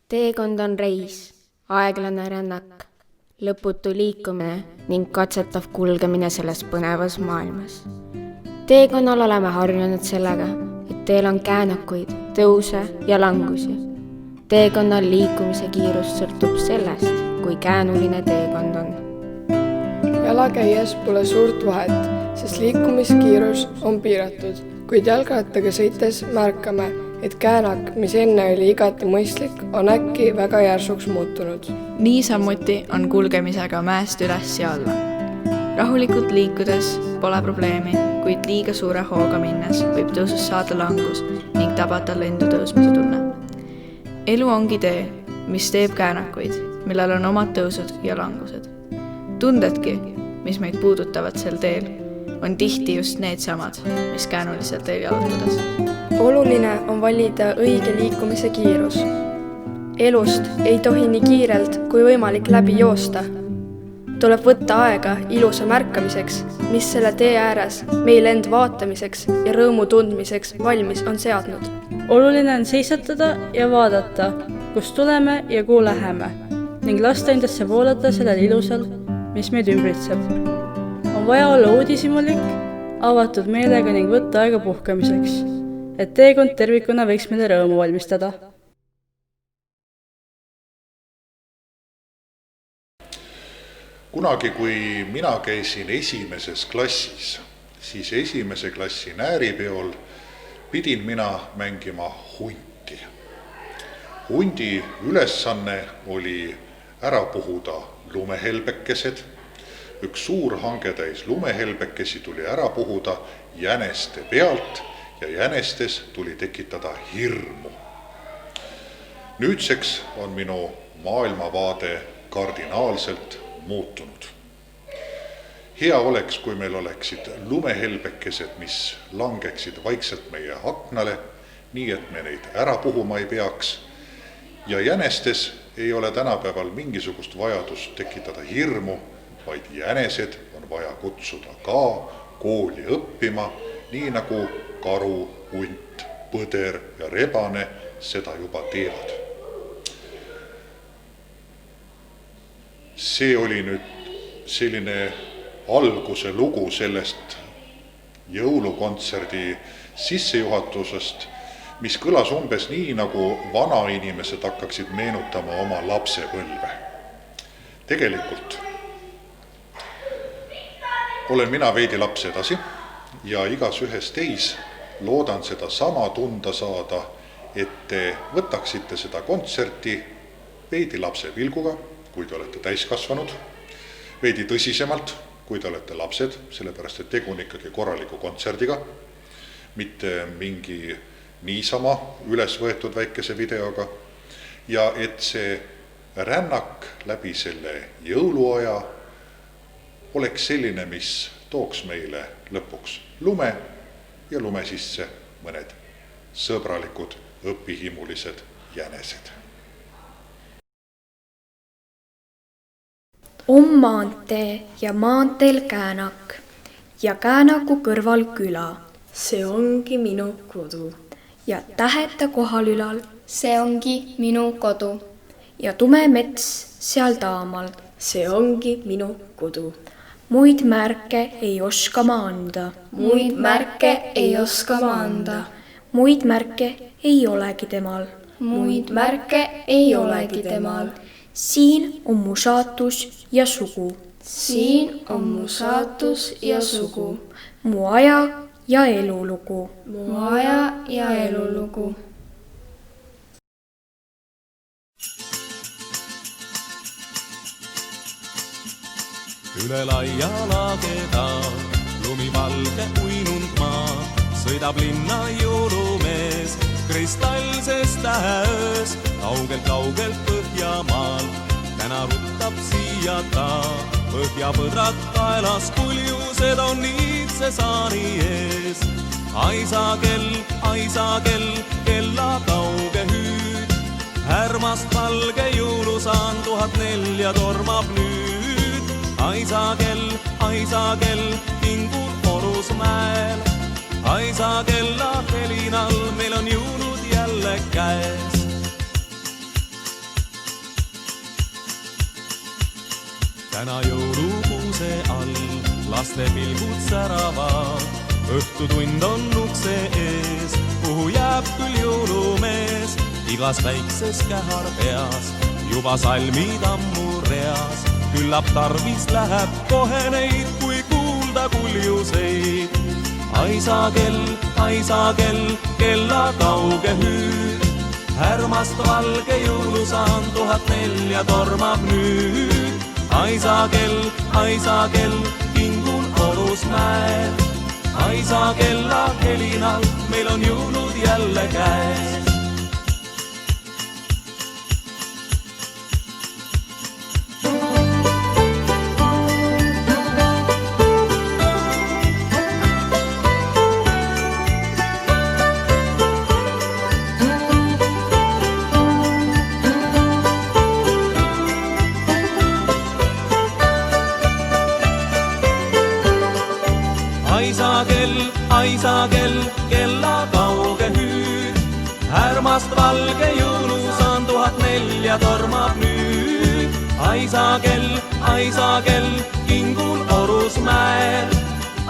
Teekond on reis, aeglane rännak, lõputu liikumine ning katsetav kulgemine selles põnevas maailmas. Teekonnal oleme harjunud sellega, et teel on käänakuid, tõuse ja langusi. Teekonnal liikumise kiirus sõltub sellest, kui käänuline teekond on. Jala käies pole suurt vahet, sest liikumiskiirus on piiratud, kuid jalgrattaga sõites märkame, et käänak, mis enne oli igati mõistlik, on äkki väga järsuks muutunud. Niisamuti on kulgemisega mäest üles ja alla. Rahulikult liikudes pole probleemi, kuid liiga suure hooga minnes võib tõusus saada langus ning tabada lendu tõusmise tunne. Elu ongi tee, mis teeb käänakuid, millel on omad tõusud ja langused. Tundedki, mis meid puudutavad sel teel, on tihti just need samad, mis käänulisel teel jalutades. Oluline on valida õige liikumise kiirus. Elust ei tohi nii kiirelt kui võimalik läbi joosta. Tuleb võtta aega ilusa märkamiseks, mis selle tee ääres meil end vaatamiseks ja rõõmu tundmiseks valmis on seadnud. Oluline on seisatada ja vaadata, kust tuleme ja kuhu läheme, ning lasta endasse voolata sellel ilusal, mis meid ümbritseb. On vaja olla uudishimulik, avatud meelega ning võtta aega puhkamiseks, et teekond tervikuna võiks meile rõõmu valmistada. Kunagi, kui mina käisin esimeses klassis, siis esimese klassi nääripeol pidin mina mängima hunti. Hundi ülesanne oli ära puhuda lumehelbekesed. Üks suur hangetäis lumehelbekesi tuli ära puhuda jäneste pealt ja jänestes tuli tekitada hirmu. Nüüdseks on minu maailmavaade kardinaalselt muutunud. Hea oleks, kui meil oleksid lumehelbekesed, mis langeksid vaikselt meie aknale, nii et me neid ära puhuma ei peaks. Ja jänestes ei ole tänapäeval mingisugust vajadust tekitada hirmu, vaid jänesed on vaja kutsuda ka kooli õppima, nii nagu karu, hunt, põder ja rebane seda juba teevad. See oli nüüd selline alguse lugu sellest jõulukontserdi sissejuhatusest, mis kõlas umbes nii, nagu vanainimesed hakkaksid meenutama oma lapsepõlve. Tegelikult olen mina veidi laps edasi ja igas ühes teis loodan seda sama tunda saada, et te võtaksite seda kontserti veidi lapse pilguga, kui te olete täiskasvanud, veidi tõsisemalt, kui te olete lapsed, sellepärast et tegu on ikkagi korraliku kontserdiga, mitte mingi niisama üles võetud väikese videoga, ja et see rännak läbi selle jõuluaja oleks selline, mis tooks meile lõpuks lume ja lume sisse mõned sõbralikud, õpihimulised jänesed. On maantee ja maanteel käänak ja käänaku kõrval küla. See ongi minu kodu. Ja täheta kohalülal. See ongi minu kodu. Ja tume mets seal taamal. See ongi minu kodu. Muid märke ei oska ma anda. Muid märke ei oska ma anda. Muid märke ei olegi temal. Muid märke ei olegi temal. Siin on mu saatus ja sugu. Siin on mu saatus ja sugu. Mu aja ja elulugu. Mu aja ja elulugu. Üle laia lageda, lumivalge uinunud maa, sõidab linna jõulumees, kristallses täheöös, kaugelt Põhjamaal. Täna ruttab siia ta, põhjapõdrad kaelas, kuljused on niitse saani ees. Aisa kell, kella kauge hüüd, härmast valge jõulusaan 1004 tormab nüüd. Aisa kell, kingul Orusmäel, aisa kella helinal meil on jõulud jälle käes. täna jõulukuuse all laste pilgud säravad. Õhtutund on ukse ees, kuhu jääb küll jõulumees. Igas väikses kähar peas, juba salmid ammu reas. Küllap tarvis läheb kohe neid, kui kuulda kuljuseid. Aisa kell, kella kauge hüüd. Härmast valge jõulusaan 1004 tormab nüüd. Aisa kell, kingul orus mäed. Aisa kella helinal, meil on jõulud jälle käes. Aisa kell, kella kauge hüüd. Härmast valge jõulusaan 1004 tormab nüüd. Aisa kell, kingul orus mäed.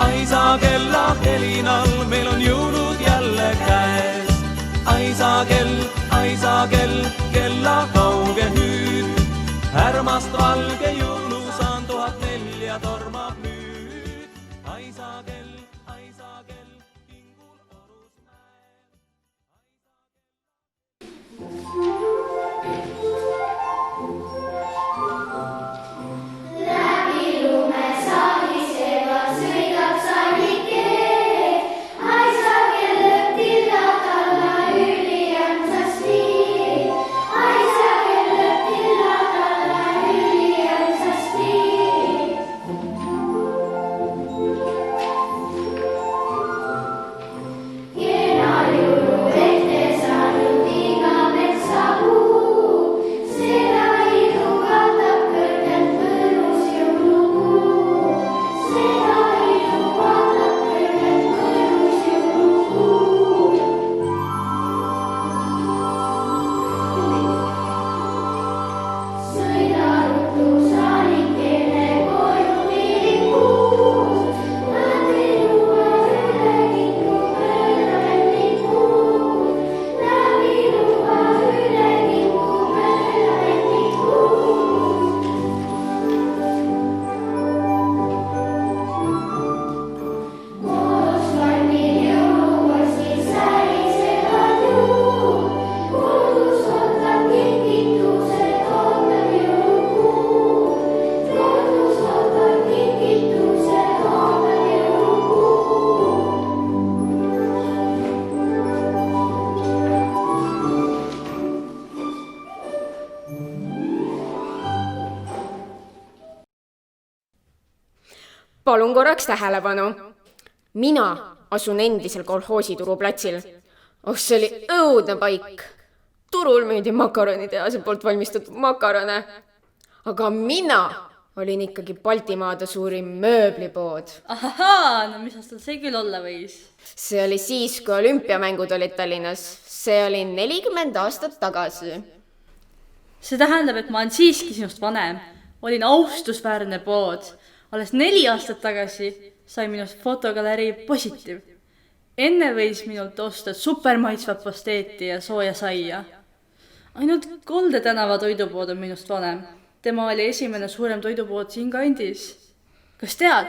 Aisa kella helinal, meil on jõulud jälle käes. Aisa kell, kella kauge hüüd. Härmast valge jõulusaan 1004 tormab nüüd. Aisa kell. Palun korraks tähelepanu. Mina asun endisel kolhoosituru platsil. See oli õudne paik. Turul müüdi makaronitehase poolt valmistatud makarone. Aga mina olin ikkagi Baltimaade suurim mööblipood. Ahaa, no mis aastal see küll olla võis? See oli siis, kui olümpiamängud olid Tallinnas. See oli 40 aastat tagasi. See tähendab, et ma olen siiski sinust vanem. Olin austusväärne pood. Alles 4 aastat tagasi sai minust fotogalerii Positiiv. Enne võis minult osta supermaitsvat pasteeti ja sooja saia. Ainult Kolde tänava toidupood on minust vanem. Tema oli esimene suurem toidupood siin kandis. Kas tead,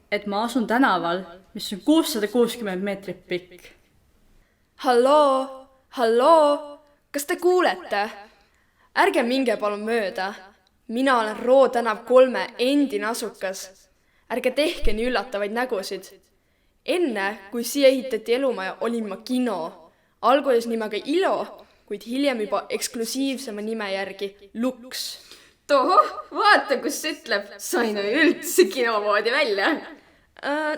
et ma asun tänaval, mis on 660 meetrit pikk? Halloo, kas te kuulete? Ärge minge palun mööda. Mina olen Roo tänav 3 endine asukas. Ärge tehke nii üllatavaid nägusid. Enne, kui siia ehitati elumaja, olin ma kino. Alguses nimega Ilo, kuid hiljem juba eksklusiivsema nime järgi Lux. Toho, vaata, kus ütleb, sain üldse kinomoodi välja.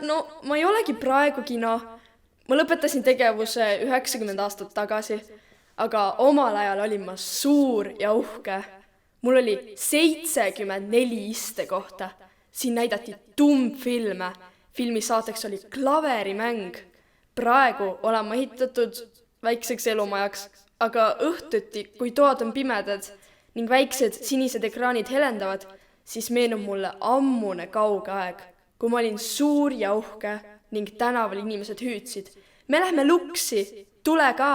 No, ma ei olegi praegu kino. Ma lõpetasin tegevuse 90 aastat tagasi, aga omal ajal olin ma suur ja uhke. Mul oli 74 istekohta. Siin näidati tummfilme. Filmi saateks oli klaverimäng. Praegu olen ma ehitatud väikseks elumajaks, aga õhtuti, kui toad on pimedad ning väiksed sinised ekraanid helendavad, siis meenub mulle ammune kauge aeg, kui ma olin suur ja uhke ning tänaval inimesed hüüdsid. Me lähme luksi, tule ka!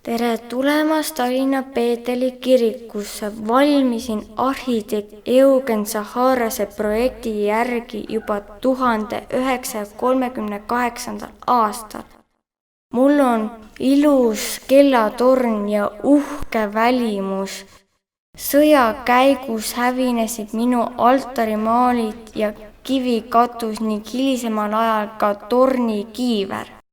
tere tulemast Tallinna Peeteli kirikusse. Valmisin arhitekt Eugen Zaharase projekti järgi juba 1938. aastal. Mul on ilus kellatorn ja uhke välimus. Sõja käigus hävinesid minu altarimaalid ja kivikatus ning hilisemal ajal ka torni kiiver.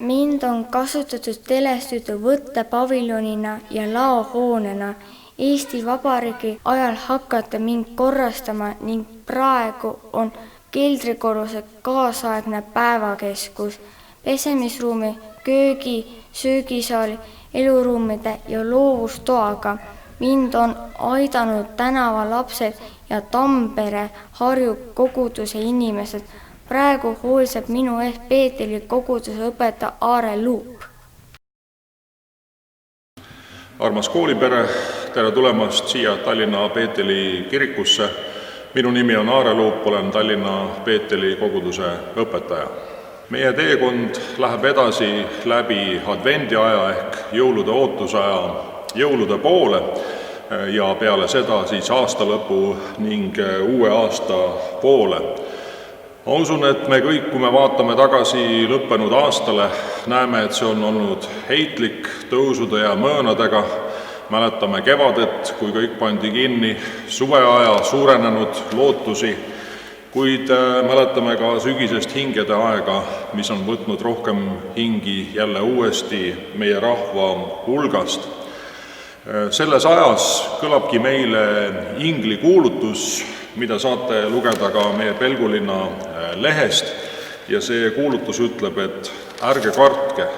mind on kasutatud telestuudio võttepaviljonina ja laohoonena. Eesti Vabariigi ajal hakata mind korrastama ning praegu on keldrikorruse kaasaegne päevakeskus, pesemisruumi, köögi, söögisaali, eluruumide ja loovustoaga. Mind on aidanud tänavalapsed ja Tampere Harju koguduse inimesed. Praegu hoolseb minu eest Peetri koguduse õpetaja Aare Luup. Armas koolipere, tere tulemast siia Tallinna Peetri kirikusse. Minu nimi on Aare Luup, olen Tallinna Peetri koguduse õpetaja. Meie teekond läheb edasi läbi advendiaja ehk jõulude ootusaja jõulude poole ja peale seda siis aasta lõpu ning uue aasta poole. Ma usun, et me kõik, kui me vaatame tagasi lõppenud aastale, näeme, et see on olnud heitlik tõusude ja mõõnadega. Mäletame kevadet, kui kõik pandi kinni, suveaja suurenenud lootusi, kuid mäletame ka sügisest hingede aega, mis on võtnud rohkem hingi jälle uuesti meie rahva hulgast. Selles ajas kõlabki meile ingli kuulutus, mida saate lugeda ka meie Pelgulinna lehest, ja see kuulutus ütleb, et ärge kartke,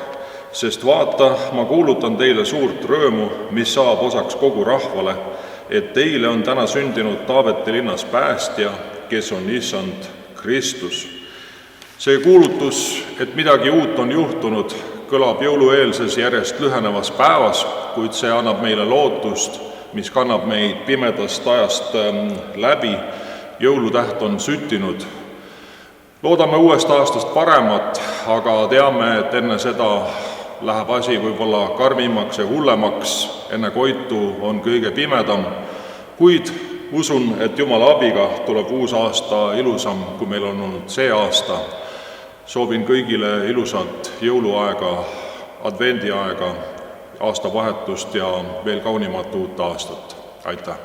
sest vaata, ma kuulutan teile suurt rõõmu, mis saab osaks kogu rahvale, et teile on täna sündinud Taaveti linnas päästja, kes on Issand Kristus. See kuulutus, et midagi uut on juhtunud, kõlab jõulueelses järjest lühenevas päevas, kuid see annab meile lootust, mis kannab meid pimedast ajast läbi. Jõulutäht on süttinud. Loodame uuest aastast paremat, aga teame, et enne seda läheb asi võib-olla karmimaks ja hullemaks, enne koitu on kõige pimedam, kuid usun, et Jumala abiga tuleb uus aasta ilusam, kui meil on olnud see aasta. Soovin kõigile ilusat jõuluaega, advendiaega, aastavahetust ja veel kaunimat uut aastat. Aitäh!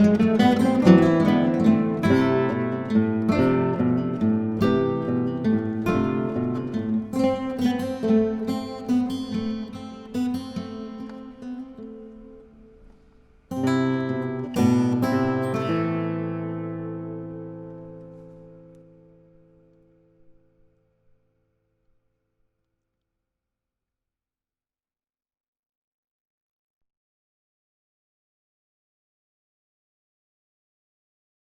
Thank you.